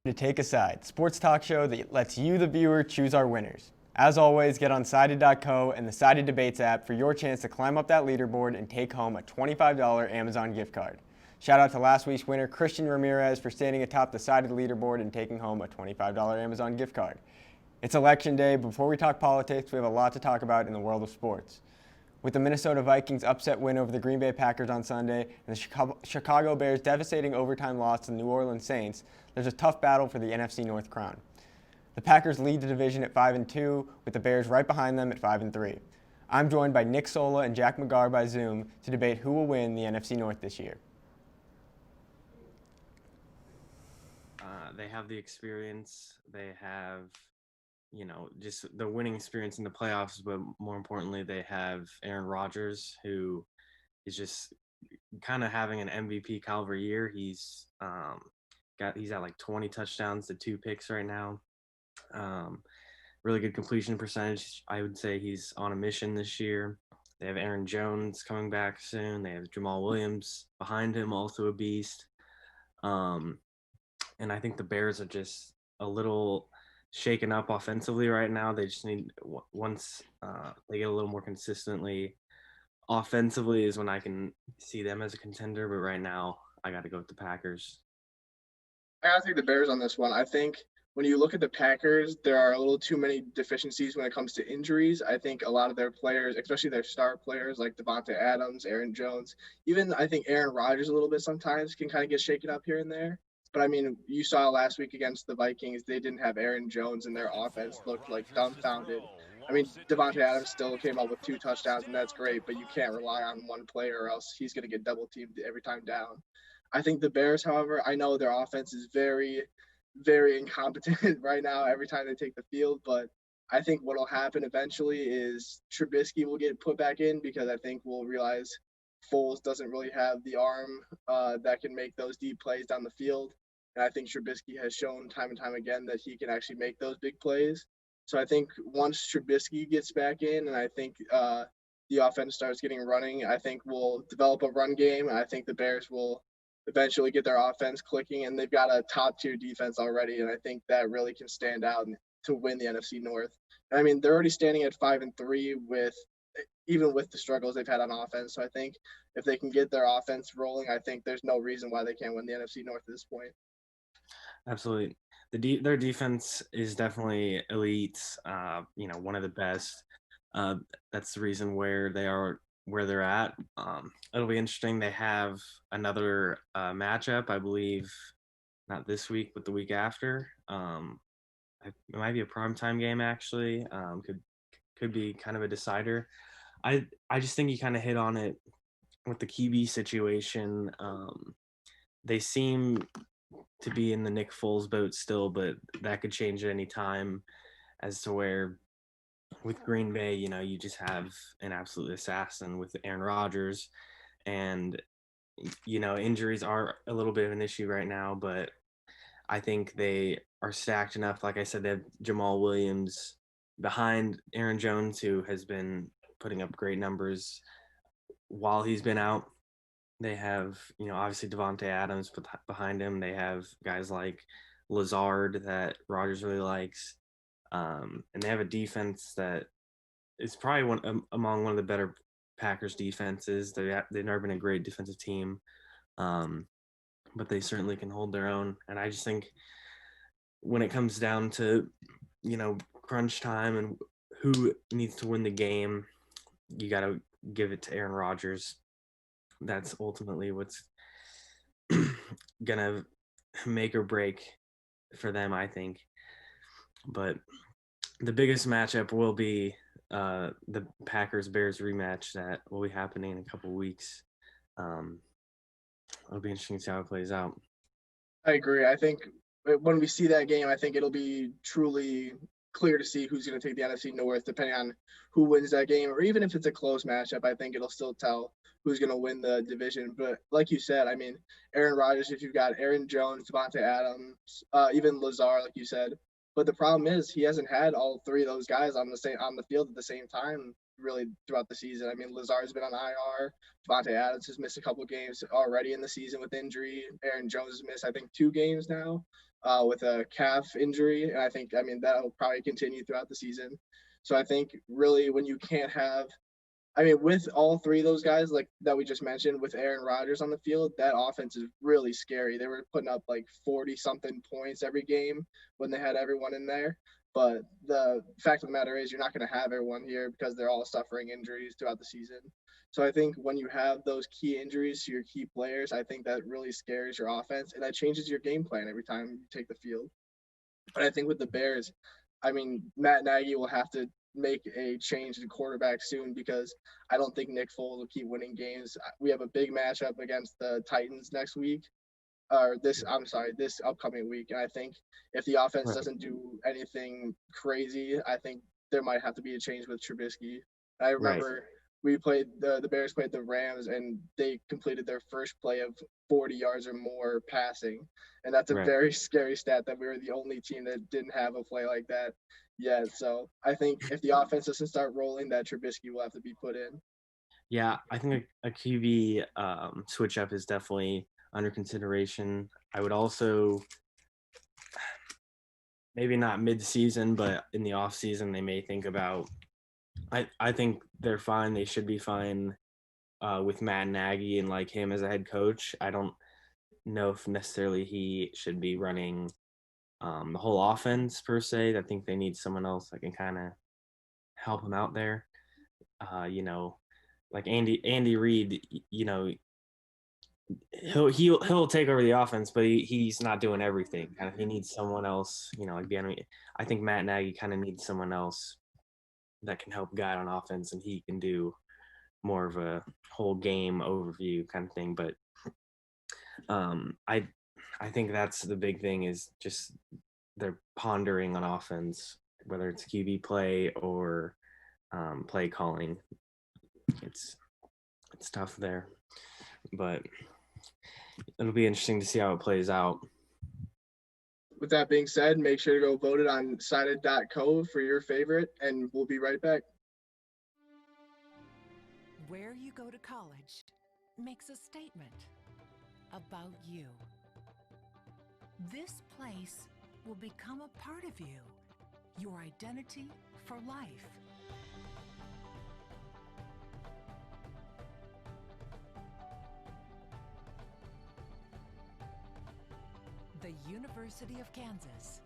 To Take a Side, sports talk show that lets you, the viewer, choose our winners. As always, get on Sided.co and the Sided Debates app for your chance to climb up that leaderboard and take home a $25 Amazon gift card. Shout out to last week's winner, Christian Ramirez, for standing atop the Sided leaderboard and taking home a $25 Amazon gift card. It's election day. Before we talk politics, we have a lot to talk about in the world of sports. With the Minnesota Vikings' upset win over the Green Bay Packers on Sunday and the Chicago Bears' devastating overtime loss to the New Orleans Saints, there's a tough battle for the NFC North crown. The Packers lead the division at 5-2, with the Bears right behind them at 5-3. I'm joined by Nick Sola and Jack McGarr by Zoom to debate who will win the NFC North this year. They have the experience. They have, just the winning experience in the playoffs, but more importantly, they have Aaron Rodgers, who is just kind of having an MVP caliber year. He's at like 20 touchdowns to 2 picks right now. Really good completion percentage. I would say he's on a mission this year. They have Aaron Jones coming back soon. They have Jamal Williams behind him, also a beast. And I think the Bears are just a little shaken up offensively right now. They just need, once they get a little more consistently offensively, is when I can see them as a contender. But right now, I got to go with the Packers. I gotta take the Bears on this one. I think when you look at the Packers, there are a little too many deficiencies when it comes to injuries. I think a lot of their players, especially their star players like Devontae Adams, Aaron Jones, even I think Aaron Rodgers a little bit sometimes can kind of get shaken up here and there. But I mean, you saw last week against the Vikings, they didn't have Aaron Jones, and their offense looked like dumbfounded. I mean, Devontae Adams still came up with 2 touchdowns, and that's great, but you can't rely on one player or else he's going to get double teamed every time down. I think the Bears, however, I know their offense is very, very incompetent right now every time they take the field, but I think what will happen eventually is Trubisky will get put back in because I think we'll realize Foles doesn't really have the arm that can make those deep plays down the field. And I think Trubisky has shown time and time again that he can actually make those big plays. So I think once Trubisky gets back in and I think the offense starts getting running, I think we'll develop a run game. And I think the Bears will eventually get their offense clicking. And they've got a top-tier defense already. And I think that really can stand out to win the NFC North. I mean, they're already standing at 5-3 even with the struggles they've had on offense. So I think if they can get their offense rolling, I think there's no reason why they can't win the NFC North at this point. Absolutely. Their defense is definitely elite, one of the best. That's the reason where they are where they're at. It'll be interesting. They have another matchup, I believe, not this week, but the week after. It might be a primetime game, actually. Could be kind of a decider. I just think you kind of hit on it with the QB situation. They seem to be in the Nick Foles boat still, but that could change at any time, as to where with Green Bay, you just have an absolute assassin with Aaron Rodgers, and injuries are a little bit of an issue right now, but I think they are stacked enough. Like I said, they have Jamal Williams behind Aaron Jones, who has been putting up great numbers while he's been out. They have, obviously Devontae Adams behind him. They have guys like Lazard that Rodgers really likes. And they have a defense that is probably among one of the better Packers defenses. They've never been a great defensive team, but they certainly can hold their own. And I just think when it comes down to, crunch time and who needs to win the game, you got to give it to Aaron Rodgers. That's ultimately what's gonna make or break for them, I think. But the biggest matchup will be the Packers-Bears rematch that will be happening in a couple weeks. It'll be interesting to see how it plays out. I agree. I think when we see that game, I think it'll be truly clear to see who's going to take the NFC North, depending on who wins that game, or even if it's a close matchup, I think it'll still tell who's going to win the division. But like you said, I mean, Aaron Rodgers, if you've got Aaron Jones, Devontae Adams, even Lazard, like you said. But the problem is he hasn't had all 3 of those guys on the field at the same time really throughout the season. I mean, Lazard's been on IR. Devontae Adams has missed a couple of games already in the season with injury. Aaron Jones has missed, I think, 2 games now. with a calf injury, and I mean that'll probably continue throughout the season. So I think really when you can't have, I mean, with all three of those guys like that we just mentioned, with Aaron Rodgers on the field, that offense is really scary. They were putting up like 40 something points every game when they had everyone in there. But the fact of the matter is, you're not going to have everyone here because they're all suffering injuries throughout the season. So I think when you have those key injuries to your key players, I think that really scares your offense, and that changes your game plan every time you take the field. But I think with the Bears, I mean, Matt Nagy will have to make a change in quarterback soon because I don't think Nick Foles will keep winning games. We have a big matchup against the Titans next week, or this upcoming week. And I think if the offense doesn't do anything crazy, I think there might have to be a change with Trubisky. I remember we played the Bears played the Rams, and they completed their first play of 40 yards or more passing, and that's a very scary stat that we were the only team that didn't have a play like that yet. So I think if the offense doesn't start rolling, that Trubisky will have to be put in. Yeah, I think a QB switch up is definitely under consideration. I would also, maybe not mid-season, but in the off-season, they may think about. I think they're fine. They should be fine with Matt Nagy and like him as a head coach. I don't know if necessarily he should be running the whole offense per se. I think they need someone else that can kind of help him out there. Like Andy Reid, he'll take over the offense, but he's not doing everything. Kind of, he needs someone else. Like I think Matt Nagy kind of needs someone else that can help guide on offense, and he can do more of a whole game overview kind of thing. But I think that's the big thing is just they're pondering on offense, whether it's QB play or play calling. It's tough there, but it'll be interesting to see how it plays out. With that being said, make sure to go vote it on sided.co for your favorite, and we'll be right back. Where you go to college makes a statement about you. This place will become a part of you, your identity for life. The University of Kansas,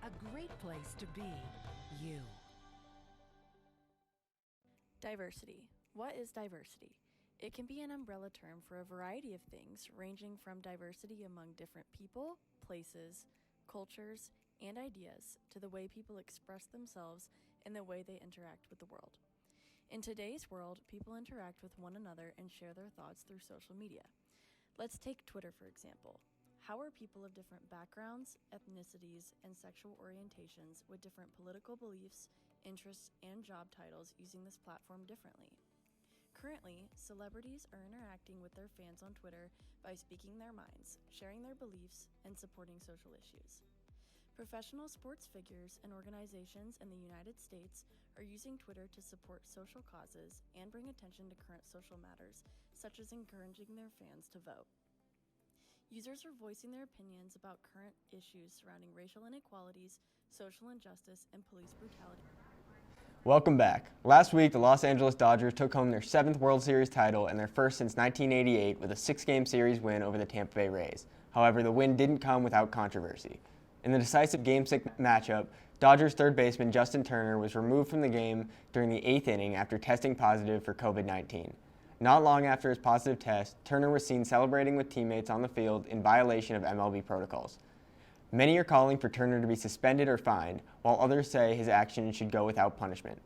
a great place to be you. Diversity. What is diversity? It can be an umbrella term for a variety of things, ranging from diversity among different people, places, cultures, and ideas, to the way people express themselves and the way they interact with the world. In today's world, people interact with one another and share their thoughts through social media. Let's take Twitter, for example. How are people of different backgrounds, ethnicities, and sexual orientations with different political beliefs, interests, and job titles using this platform differently? Currently, celebrities are interacting with their fans on Twitter by speaking their minds, sharing their beliefs, and supporting social issues. Professional sports figures and organizations in the United States are using Twitter to support social causes and bring attention to current social matters, such as encouraging their fans to vote. Users are voicing their opinions about current issues surrounding racial inequalities, social injustice, and police brutality. Welcome back. Last week, the Los Angeles Dodgers took home their 7th World Series title and their first since 1988 with a 6-game series win over the Tampa Bay Rays. However, the win didn't come without controversy. In the decisive Game 6 matchup, Dodgers third baseman Justin Turner was removed from the game during the 8th inning after testing positive for COVID-19. Not long after his positive test, Turner was seen celebrating with teammates on the field in violation of MLB protocols. Many are calling for Turner to be suspended or fined, while others say his actions should go without punishment.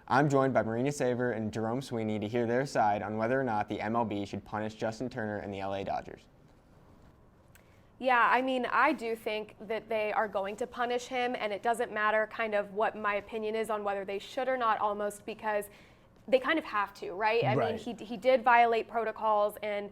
I'm joined by Marina Saver and Jerome Sweeney to hear their side on whether or not the MLB should punish Justin Turner and the LA Dodgers. Yeah, I mean, I do think that they are going to punish him, and it doesn't matter kind of what my opinion is on whether they should or not, almost because they kind of have to, right? I mean, he did violate protocols and,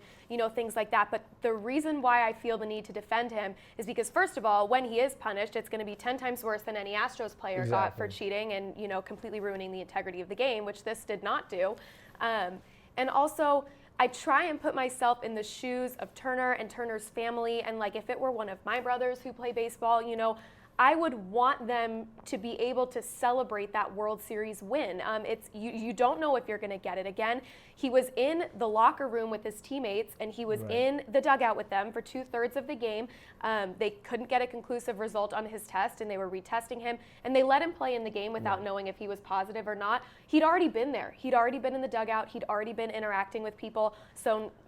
things like that. But the reason why I feel the need to defend him is because, first of all, when he is punished, it's going to be 10 times worse than any Astros player got for cheating and, completely ruining the integrity of the game, which this did not do. And also, I try and put myself in the shoes of Turner and Turner's family, and like if it were one of my brothers who play baseball, you know, I would want them to be able to celebrate that World Series win. It's you don't know if you're going to get it again. He was in the locker room with his teammates, and he was in the dugout with them for 2/3 of the game. They couldn't get a conclusive result on his test, and they were retesting him, and they let him play in the game without knowing if he was positive or not. He'd already been there. He'd already been in the dugout. He'd already been interacting with people.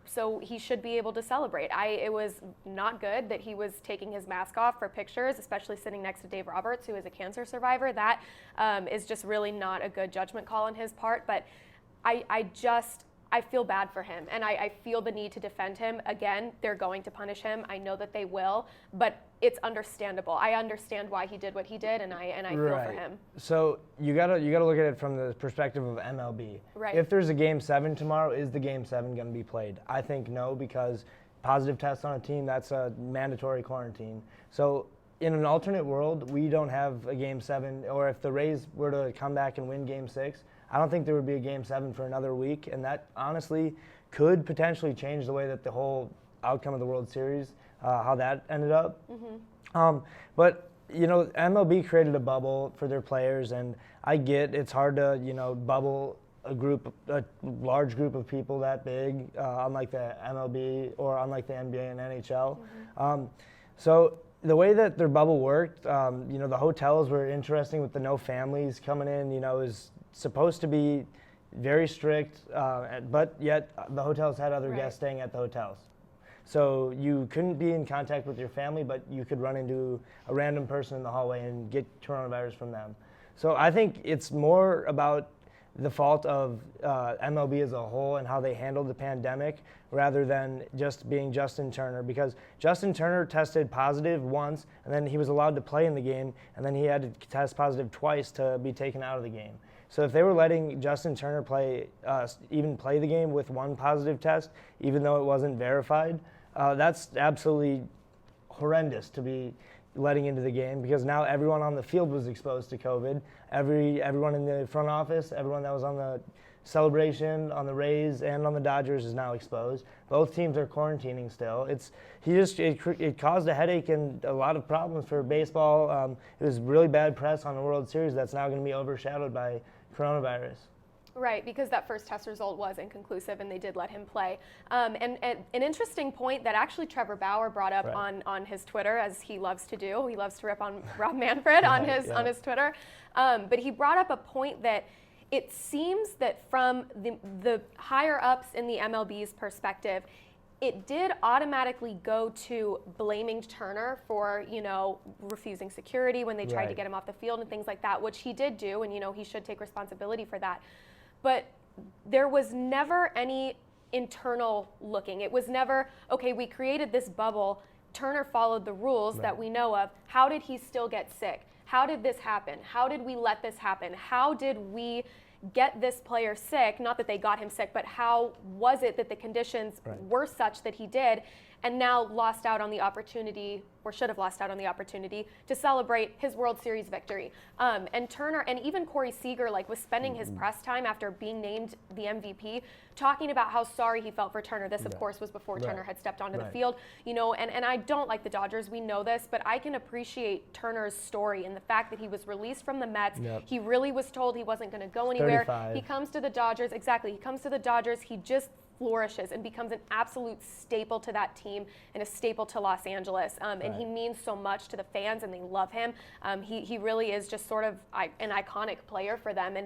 So he should be able to celebrate. It was not good that he was taking his mask off for pictures, especially sitting next to Dave Roberts, who is a cancer survivor. That is just really not a good judgment call on his part. But I feel bad for him, and I feel the need to defend him. Again, they're going to punish him. I know that they will, but it's understandable. I understand why he did what he did, and I feel for him. So you gotta look at it from the perspective of MLB. Right. If there's a Game 7 tomorrow, is the Game 7 going to be played? I think no, because positive tests on a team, that's a mandatory quarantine. So in an alternate world, we don't have a Game 7, or if the Rays were to come back and win Game 6, I don't think there would be a Game 7 for another week, and that honestly could potentially change the way that the whole outcome of the World Series, how that ended up. But you know, MLB created a bubble for their players, and I get it's hard to, you know, bubble a large group of people that big, unlike the MLB or unlike the NBA and NHL. So the way that their bubble worked, you know, the hotels were interesting with the no families coming in. You know, is supposed to be very strict, but yet the hotels had other guests staying at the hotels. So you couldn't be in contact with your family, but you could run into a random person in the hallway and get coronavirus from them. So I think it's more about the fault of MLB as a whole and how they handled the pandemic rather than just being Justin Turner, because Justin Turner tested positive once and then he was allowed to play in the game, and then he had to test positive twice to be taken out of the game. So if they were letting Justin Turner even play the game with one positive test, even though it wasn't verified, that's absolutely horrendous to be letting into the game, because now everyone on the field was exposed to COVID. Everyone in the front office, everyone that was on the celebration, on the Rays and on the Dodgers is now exposed. Both teams are quarantining still. It caused a headache and a lot of problems for baseball. It was really bad press on the World Series that's now going to be overshadowed by coronavirus. Right, because that first test result was inconclusive, and they did let him play. And an interesting point that actually Trevor Bauer brought up on his Twitter, as he loves to do. He loves to rip on Rob Manfred on his Twitter. But he brought up a point that it seems that from the higher ups in the MLB's perspective, it did automatically go to blaming Turner for, you know, refusing security when they tried to get him off the field and things like that, which he did do, and, you know, he should take responsibility for that. But there was never any internal looking. It was never, okay, we created this bubble, Turner followed the rules that we know of. How did he still get sick? How did this happen? How did we let this happen? How did we get this player sick? Not that they got him sick, but how was it that the conditions were such that he did, and now lost out on the opportunity, or should have lost out on the opportunity, to celebrate his World Series victory. And Turner, and even Corey Seager, like, was spending his press time after being named the MVP, talking about how sorry he felt for Turner. This, of course, was before Turner had stepped onto the field. You know, and I don't like the Dodgers, we know this, but I can appreciate Turner's story and the fact that he was released from the Mets. He really was told he wasn't going to go anywhere. 35. He comes to the Dodgers, he comes to the Dodgers, he just flourishes and becomes an absolute staple to that team and a staple to Los Angeles. And he means so much to the fans, and they love him. He really is just sort of an iconic player for them.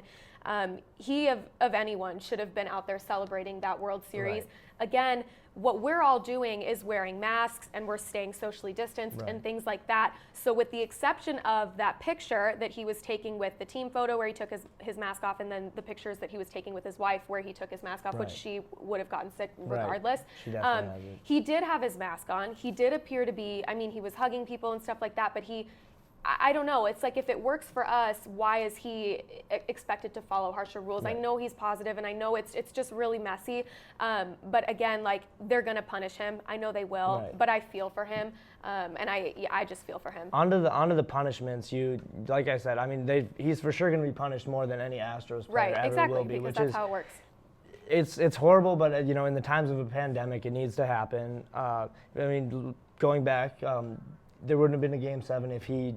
And he, of anyone, should have been out there celebrating that World Series. Again, what we're all doing is wearing masks, and we're staying socially distanced and things like that. So with the exception of that picture that he was taking with the team photo where he took his mask off, and then the pictures that he was taking with his wife where he took his mask off, which she would have gotten sick regardless. She definitely has it. He did have his mask on. He did appear to be, I mean, he was hugging people and stuff like that, but I don't know. It's like, if it works for us, why is he expected to follow harsher rules? I know he's positive, and I know it's just really messy. But again, like, they're going to punish him. I know they will, but I feel for him. And I just feel for him. Onto the punishments, like I said, I mean, he's for sure going to be punished more than any Astros player ever will be. Because that's how it works. It's horrible, but in the times of a pandemic, it needs to happen. I mean, going back, there wouldn't have been a Game 7 if he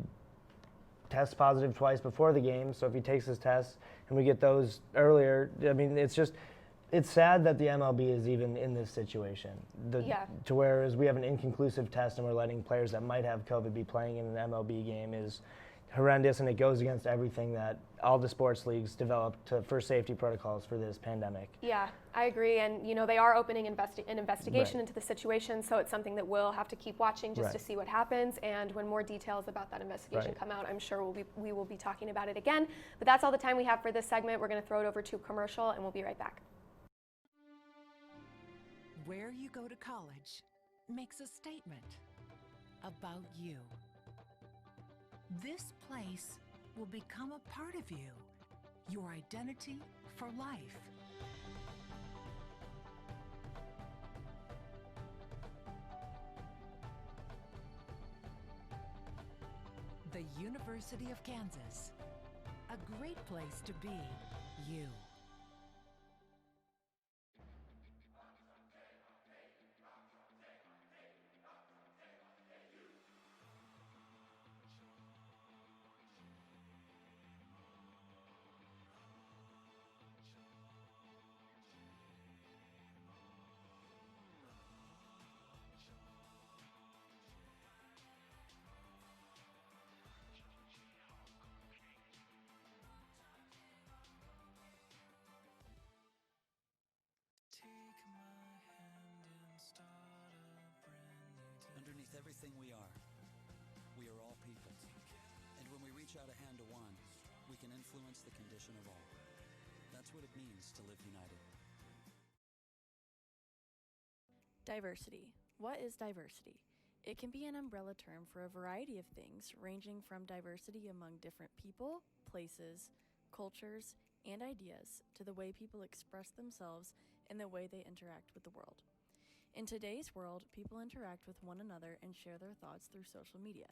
tests positive twice before the game. So if he takes his tests and we get those earlier, I mean, it's sad that the MLB is even in this situation. To whereas we have an inconclusive test and we're letting players that might have COVID be playing in an MLB game is horrendous, and it goes against everything that all the sports leagues developed for safety protocols for this pandemic. Yeah, I agree, and they are opening an investigation into the situation, so it's something that we'll have to keep watching just to see what happens, and when more details about that investigation come out, I'm sure we will be talking about it again. But that's all the time we have for this segment. We're going to throw it over to commercial, and we'll be right back. Where you go to college makes a statement about you. This place will become a part of you, your identity for life. The University of Kansas, a great place to be you. Underneath everything we are all people. And when we reach out a hand to one, we can influence the condition of all. That's what it means to live united. Diversity. What is diversity? It can be an umbrella term for a variety of things, ranging from diversity among different people, places, cultures, and ideas, to the way people express themselves and the way they interact with the world. In today's world, people interact with one another and share their thoughts through social media.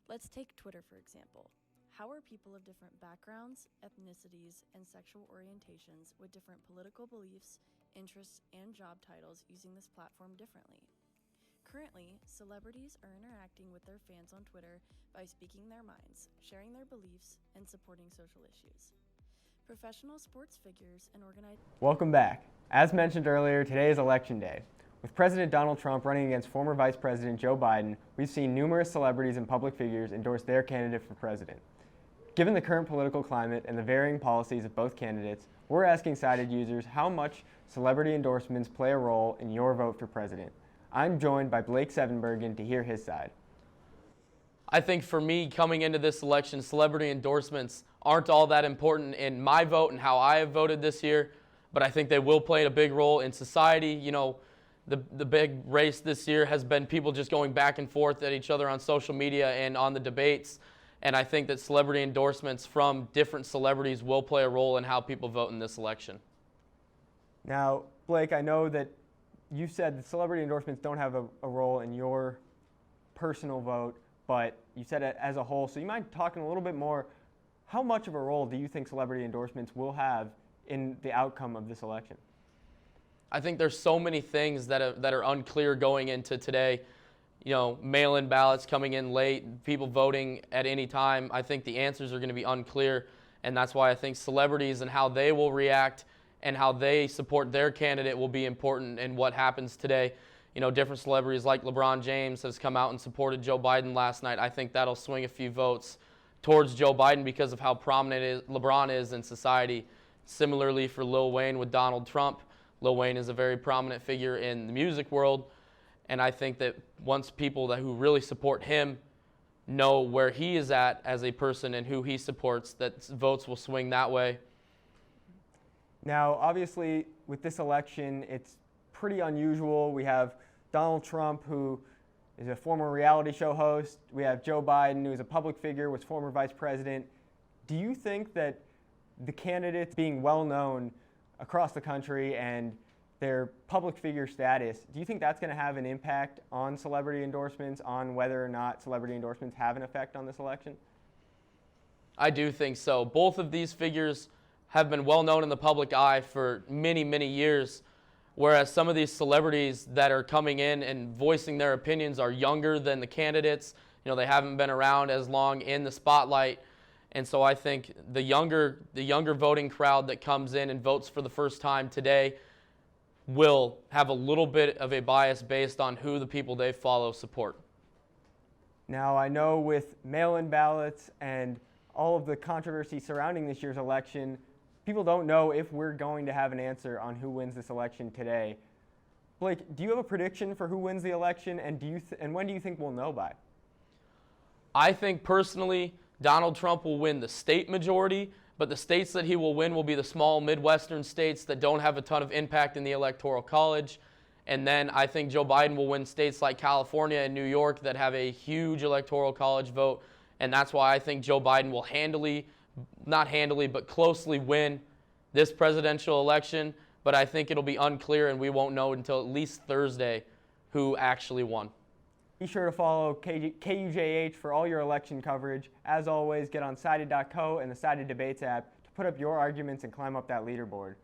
Let's take Twitter, for example. How are people of different backgrounds, ethnicities, and sexual orientations with different political beliefs, interests, and job titles using this platform differently? Currently, celebrities are interacting with their fans on Twitter by speaking their minds, sharing their beliefs, and supporting social issues. Professional sports figures and organized... Welcome back. As mentioned earlier, today is Election Day. With President Donald Trump running against former Vice President Joe Biden, we've seen numerous celebrities and public figures endorse their candidate for president. Given the current political climate and the varying policies of both candidates, we're asking Sided users how much celebrity endorsements play a role in your vote for president. I'm joined by Blake Sevenbergen to hear his side. I think for me, coming into this election, celebrity endorsements aren't all that important in my vote and how I have voted this year, but I think they will play a big role in society. The big race this year has been people just going back and forth at each other on social media and on the debates. And I think that celebrity endorsements from different celebrities will play a role in how people vote in this election. Now, Blake, I know that you said that celebrity endorsements don't have a role in your personal vote, but you said it as a whole. So you mind talking a little bit more, how much of a role do you think celebrity endorsements will have in the outcome of this election? I think there's so many things that are unclear going into today. Mail-in ballots coming in late, people voting at any time. I think the answers are going to be unclear, and that's why I think celebrities and how they will react and how they support their candidate will be important in what happens today. Different celebrities like LeBron James has come out and supported Joe Biden last night. I think that'll swing a few votes towards Joe Biden because of how prominent LeBron is in society. Similarly for Lil Wayne with Donald Trump. Lil Wayne is a very prominent figure in the music world, and I think that once people who really support him know where he is at as a person and who he supports, that votes will swing that way. Now, obviously, with this election, it's pretty unusual. We have Donald Trump, who is a former reality show host. We have Joe Biden, who is a public figure, was former vice president. Do you think that the candidates being well known across the country and their public figure status, do you think that's going to have an impact on celebrity endorsements, on whether or not celebrity endorsements have an effect on this election? I do think so. Both of these figures have been well known in the public eye for many, many years, whereas some of these celebrities that are coming in and voicing their opinions are younger than the candidates. You know, they haven't been around as long in the spotlight. And so I think the younger voting crowd that comes in and votes for the first time today will have a little bit of a bias based on who the people they follow support. Now, I know with mail-in ballots and all of the controversy surrounding this year's election, people don't know if we're going to have an answer on who wins this election today. Blake, do you have a prediction for who wins the election, and when do you think we'll know by? I think personally Donald Trump will win the state majority, but the states that he will win will be the small Midwestern states that don't have a ton of impact in the Electoral College. And then I think Joe Biden will win states like California and New York that have a huge Electoral College vote. And that's why I think Joe Biden will not handily, but closely win this presidential election. But I think it'll be unclear, and we won't know until at least Thursday who actually won. Be sure to follow KUJH for all your election coverage. As always, get on Sided.co and the Sided Debates app to put up your arguments and climb up that leaderboard.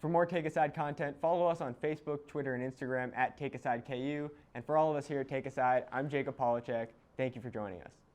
For more Take a Side content, follow us on Facebook, Twitter, and Instagram at TakeASideKU. And for all of us here at Take a Side, I'm Jacob Polacheck. Thank you for joining us.